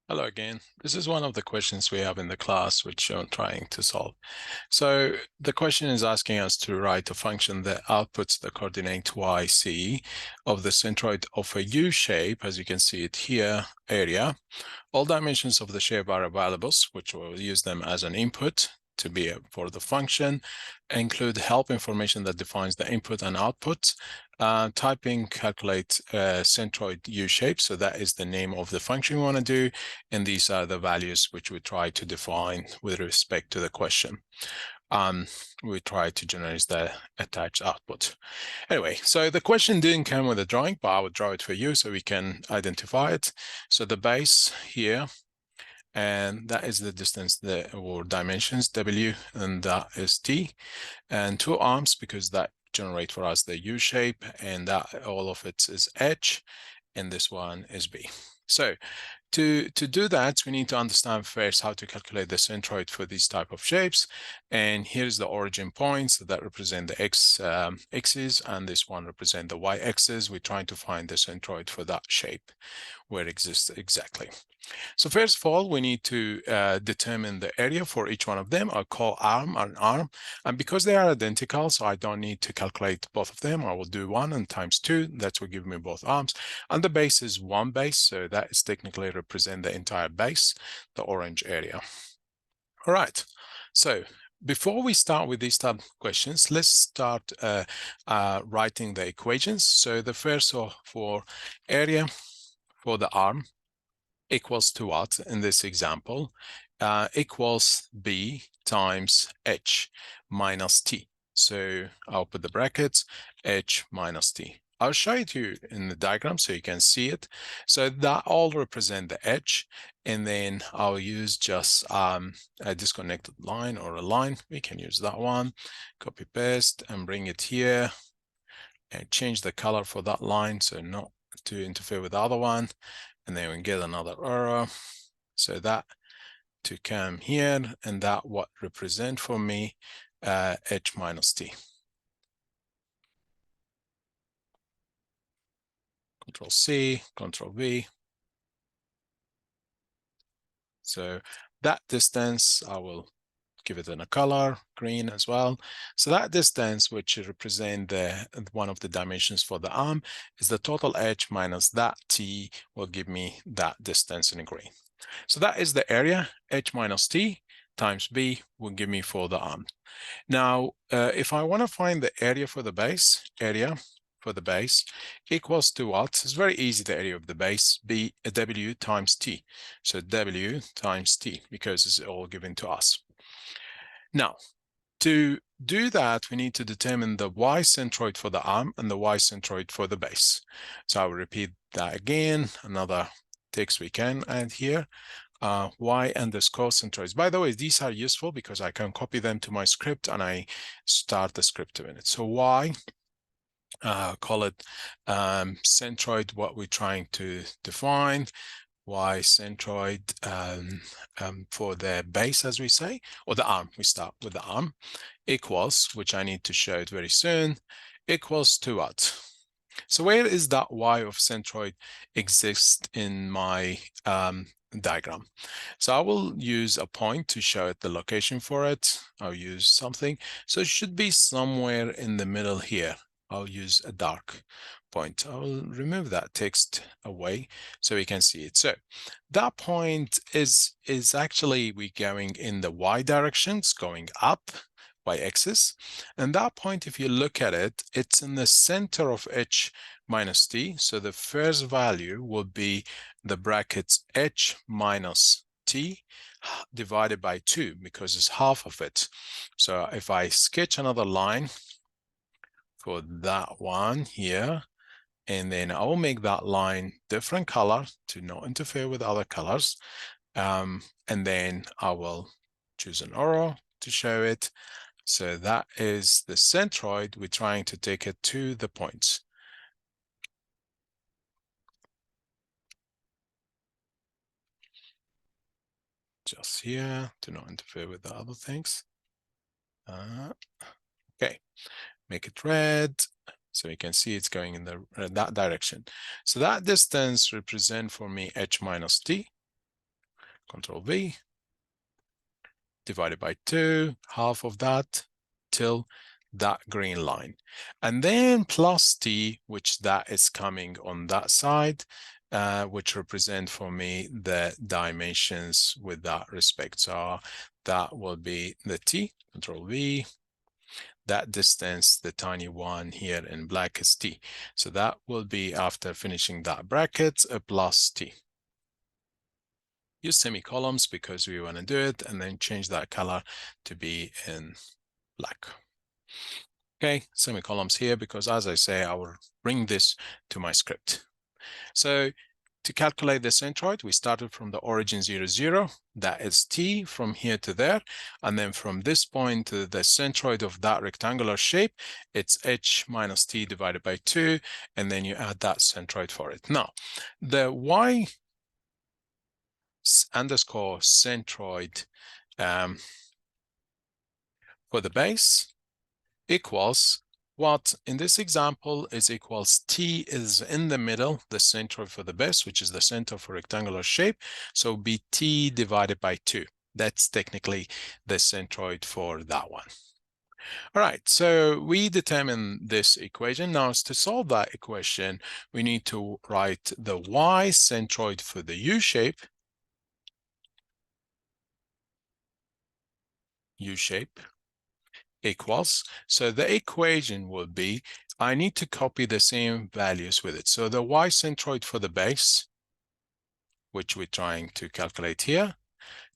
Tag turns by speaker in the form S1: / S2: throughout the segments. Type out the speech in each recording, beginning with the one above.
S1: Hello again. This is one of the questions we have in the class, which I'm trying to solve. So the question is asking us to write a function that outputs the coordinate yc of the centroid of a U shape, as you can see it here, area. All dimensions of the shape are variables, which we'll use them as an input to be for the function, include help information that defines the input and output. Typing calculate centroid U shape. So that is the name of the function we want to do. And these are the values which we try to define with respect to the question. We try to generate the attached output. Anyway, so the question didn't come with a drawing, but I will draw it for you so we can identify it. So the base here, and that is the distance or dimensions W, and that is T, and two arms because that generate for us the U shape, and that all of it is H, and this one is B. So to do that, we need to understand first how to calculate the centroid for these type of shapes. And here's the origin points that represent the axis, and this one represent the y-axis. We're trying to find the centroid for that shape, where it exists exactly. So first of all, we need to determine the area for each one of them. I'll call arm an arm. And because they are identical, so I don't need to calculate both of them. I will do 1 and times 2. That will give me both arms. And the base is one base. So that is technically represent the entire base, the orange area. All right. So before we start with these type of questions, let's start writing the equations. So the first for area for the arm equals to what in this example? Equals B times H minus T. So I'll put the brackets, H minus T. I'll show it to you in the diagram so you can see it. So that all represent the H, and then I'll use just a disconnected line or a line. We can use that one, copy paste and bring it here and change the color for that line so not to interfere with the other one. And then we get another arrow. So that to come here, and that what represent for me H minus T. Control C, Control V. So that distance, I will give it in a color, green as well. So that distance, which represent one of the dimensions for the arm, is the total H minus that T will give me that distance in green. So that is the area, H minus T times B will give me for the arm. Now, if I want to find the area for the base, equals to what? It's very easy, the area of the base, B W times T. So W times T, because it's all given to us. Now, to do that, we need to determine the y centroid for the arm and the y centroid for the base. So I will repeat that again, another text we can add here. Y underscore centroids. By the way, these are useful because I can copy them to my script and I start the script in it. So Y, call it centroid, what we're trying to define. Y centroid for the base, as we say, or the arm. We start with the arm, equals, which I need to show it very soon, equals to what? So where is that Y of centroid exist in my diagram? So I will use a point to show it the location for it. I'll use something. So it should be somewhere in the middle here. I'll use a dark point. I will remove that text away so we can see it. So that point is actually we going in the Y directions, going up y-axis. And that point, if you look at it, it's in the center of H minus T. So the first value will be the brackets H minus T divided by 2 because it's half of it. So if I sketch another line for that one here, and then I will make that line different color to not interfere with other colors. And then I will choose an arrow to show it. So that is the centroid. We're trying to take it to the points. Just here to not interfere with the other things. Okay, make it red. So you can see it's going in that direction. So that distance represents for me H minus T. Control V, divided by 2, half of that, till that green line. And then plus t, which that is coming on that side, which represent for me the dimensions with that respect. So that will be the t, Control V. That distance, the tiny one here in black, is t. So that will be, after finishing that bracket, a plus t. Use semicolons because we want to do it, and then change that color to be in black. Okay, semicolons here because, as I say, I will bring this to my script. So to calculate the centroid, we started from the origin 0, 0. That is t from here to there. And then from this point to the centroid of that rectangular shape, it's h minus t divided by 2. And then you add that centroid for it. Now, the y underscore centroid for the base equals what in this example is equals t is in the middle, the centroid for the base, which is the center for rectangular shape. So be t divided by 2. That's technically the centroid for that one. All right, so we determine this equation. Now, to solve that equation, we need to write the y centroid for the U shape. Equals, so the equation will be, I need to copy the same values with it. So the y centroid for the base, which we're trying to calculate here,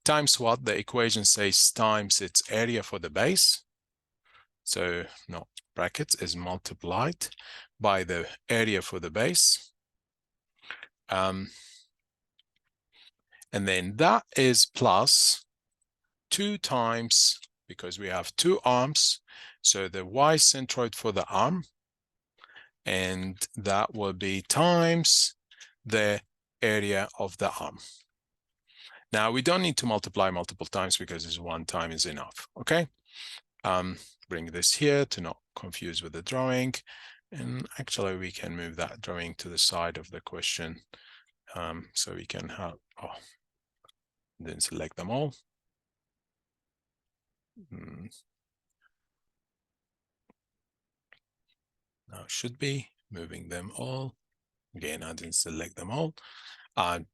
S1: times what the equation says times its area for the base. So no brackets is multiplied by the area for the base. And then that is plus 2 times, because we have 2 arms, so the y centroid for the arm, and that will be times the area of the arm. Now, we don't need to multiply multiple times because this one time is enough, okay? Bring this here to not confuse with the drawing. And actually, we can move that drawing to the side of the question. So we can have, then select them all. Now should be moving them all. Again, I didn't select them all. I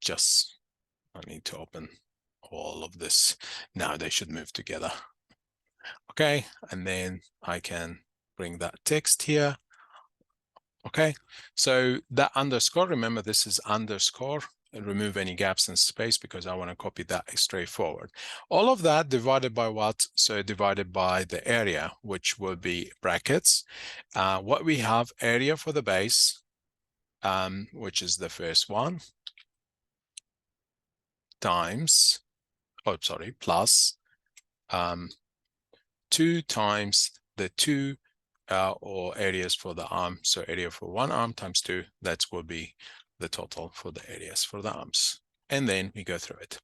S1: need to open all of this. Now they should move together. Okay, and then I can bring that text here. Okay, so that underscore, remember this is underscore, and remove any gaps in space because I want to copy that straightforward. All of that divided by what? So divided by the area, which will be brackets. What we have, area for the base, which is the first one, times, plus 2 times the 2 or areas for the arm. So area for one arm times 2, that will be the total for the areas for the arms. And then we go through it.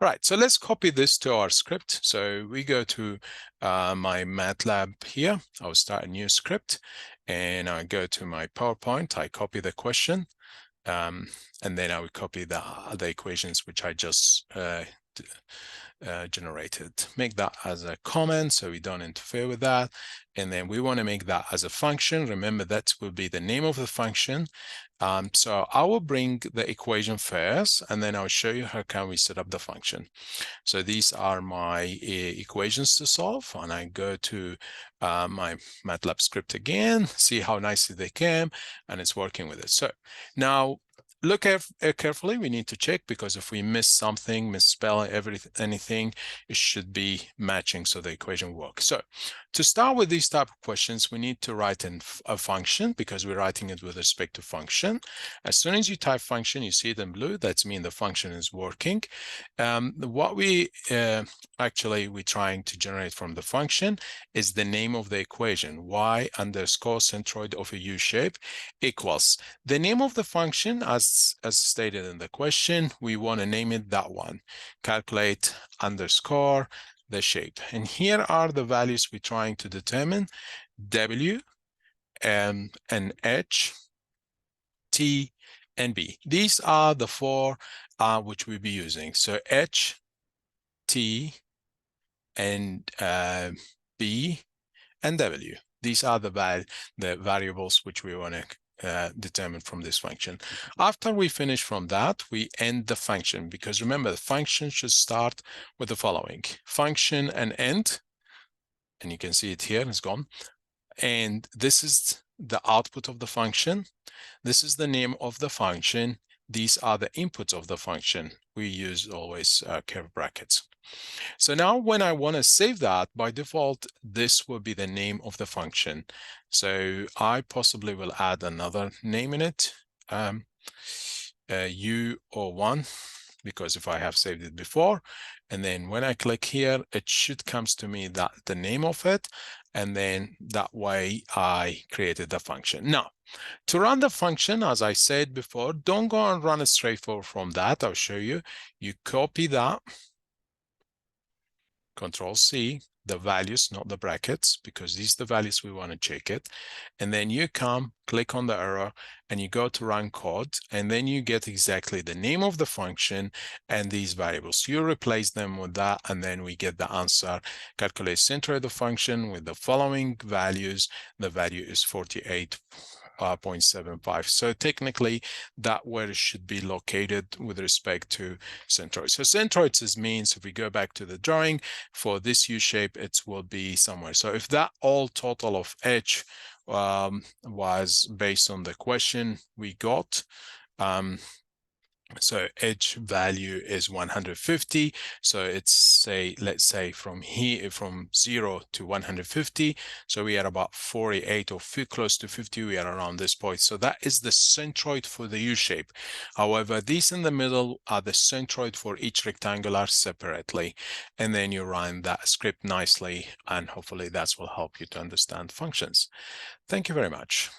S1: All right, so let's copy this to our script. So we go to my MATLAB here. I'll start a new script and I go to my PowerPoint. I copy the question and then I will copy the equations which I just generated. Make that as a comment so we don't interfere with that. And then we want to make that as a function. Remember, that will be the name of the function. So I will bring the equation first, and then I'll show you how can we set up the function. So these are my equations to solve, and I go to my MATLAB script again, see how nicely they came, and it's working with it. So now look carefully. We need to check because if we miss something, misspell anything, it should be matching so the equation works. So to start with these type of questions, we need to write in a function because we're writing it with respect to function. As soon as you type function, you see it in blue. That's mean the function is working. What we're trying to generate from the function is the name of the equation, y underscore centroid of a U shape equals the name of the function as stated in the question. We want to name it that one, calculate underscore the shape. And here are the values we're trying to determine: W, and H, T, and B. These are the four which we'll be using. So H, T, and B, and W. These are the variables which we want to determine from this function. After we finish from that, we end the function, because remember, the function should start with the following: function and end, and you can see it here, it's gone. And this is the output of the function. This is the name of the function. These are the inputs of the function. We use always curly brackets. So now when I want to save that, by default, this will be the name of the function. So I possibly will add another name in it, U01, because if I have saved it before, and then when I click here, it should comes to me that the name of it, and then that way I created the function. Now, to run the function, as I said before, don't go and run it straight forward from that. I'll show you. You copy that, Control C, the values, not the brackets, because these are the values we want to check it. And then you come, click on the arrow, and you go to run code, and then you get exactly the name of the function and these variables. You replace them with that, and then we get the answer. Calculate centroid of the function with the following values. The value is 48.75. So technically, that where it should be located with respect to centroid. So centroids means, if we go back to the drawing, for this U shape, it will be somewhere. So if that all total of H was based on the question we got, so H value is 150. So it's say, let's say from here, from 0 to 150. So we are about 48 or close to 50. We are around this point. So that is the centroid for the U shape. However, these in the middle are the centroid for each rectangular separately. And then you run that script nicely, and hopefully that will help you to understand functions. Thank you very much.